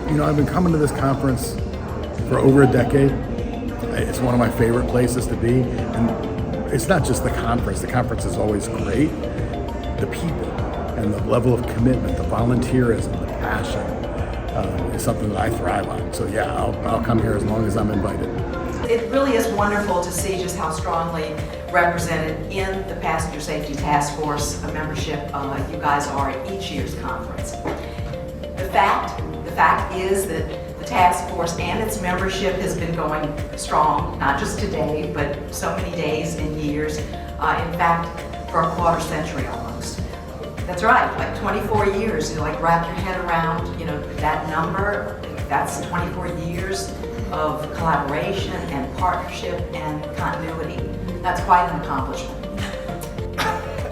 I've been coming to this conference for over a decade. It's one of my favorite places to be. And it's not just the conference. The conference is always great. The people and the level of commitment, the volunteerism, the passion is something that I thrive on. So yeah, I'll come here as long as I'm invited. It really is wonderful to see just how strongly represented in the Passenger Safety Task Force membership you guys are at each year's conference. The fact is that the task force and its membership has been going strong, not just today, but so many days and years. In fact, for a quarter century almost. That's right, like 24 years. You wrap your head around, that number. That's 24 years of collaboration and partnership and continuity. That's quite an accomplishment.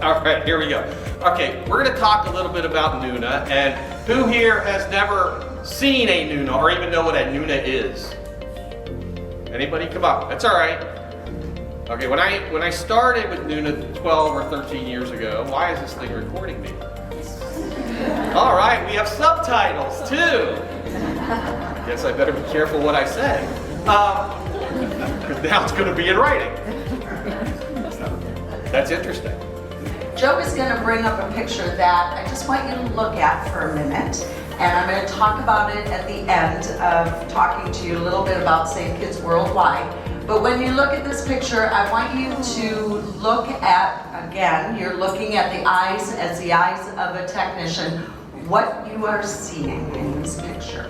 All right, here we go. Okay, we're going to talk a little bit about Nuna, and who here has never seen a Nuna or even know what a Nuna is? Anybody? Come on, that's all right. Okay, when I started with Nuna 12 or 13 years ago, why is this thing recording me? All right, we have subtitles too. Guess I better be careful what I say, because now it's going to be in writing. That's interesting. Joe is going to bring up a picture that I just want you to look at for a minute, and I'm going to talk about it at the end of talking to you a little bit about Safe Kids Worldwide. But when you look at this picture, I want you to look at, again, you're looking at the eyes as the eyes of a technician, what you are seeing in this picture.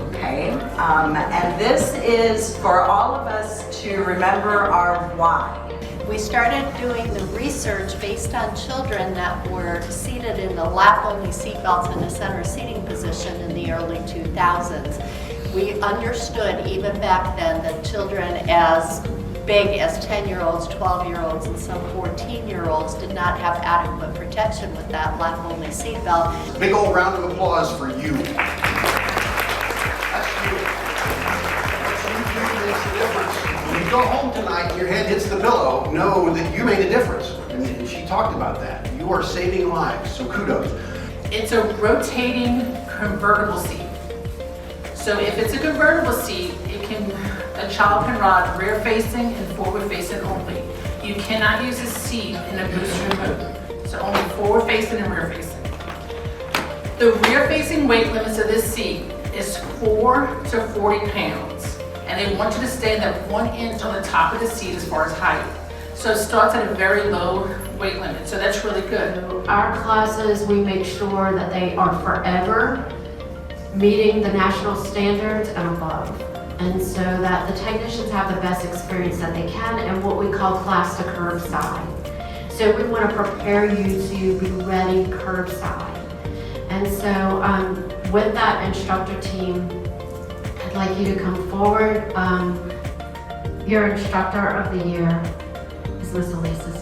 Okay, and this is for all of us to remember our why. We started doing the research based on children that were seated in the lap-only seatbelts in a center seating position in the early 2000s. We understood even back then that children as big as 10-year-olds, 12-year-olds, and some 14-year-olds did not have adequate protection with that lap-only seatbelt. Big old round of applause for you. That's you. Makes a difference. When you go home tonight and your head hits the pillow, know that you made a difference. And she talked about that. You are saving lives, so kudos. It's a rotating convertible seat. So if it's a convertible seat, a child can ride rear facing and forward facing only. You cannot use a seat in a booster mode. So only forward facing and rear facing. The rear facing weight limits of this seat is 4 to 40 pounds. And they want you to stay that 1 inch on the top of the seat as far as height. So it starts at a very low weight limit. So that's really good. Our classes, we make sure that they are forever meeting the national standards and above. And so that the technicians have the best experience that they can and what we call class to curbside. So we want to prepare you to be ready curbside. And so with that instructor team, I'd like you to come forward. Your instructor of the year is Miss Alisa.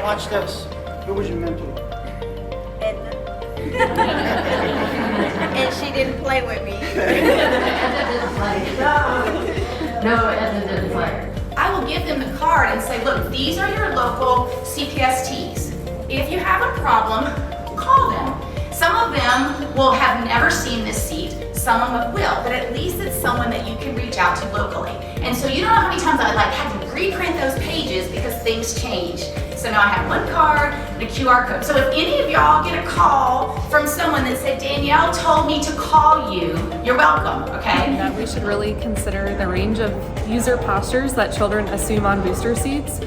Watch this. Who was your mentor? Edna. And she didn't play with me. Edna didn't play. No, Edna didn't play. I will give them the card and say, look, these are your local CPSTs. If you have a problem, call them. Some of them will have never seen this seat, some of them will, but at least it's someone that you can reach out to locally. And so you don't know how many times I had to reprint those pages because things change. So now I have one card and a QR code. So if any of y'all get a call from someone that said, Danielle told me to call you, you're welcome, okay? That we should really consider the range of user postures that children assume on booster seats.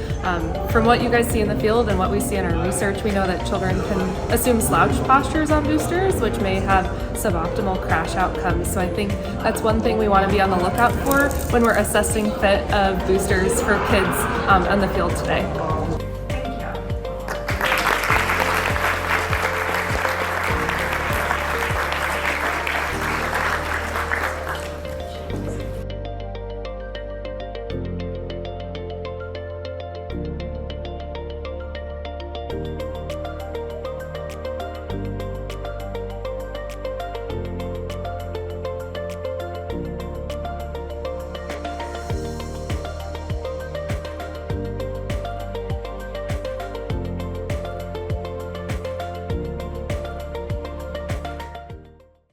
From what you guys see in the field and what we see in our research, we know that children can assume slouch postures on boosters, which may have suboptimal crash outcomes. So I think that's one thing we want to be on the lookout for when we're assessing fit of boosters for kids on the field today.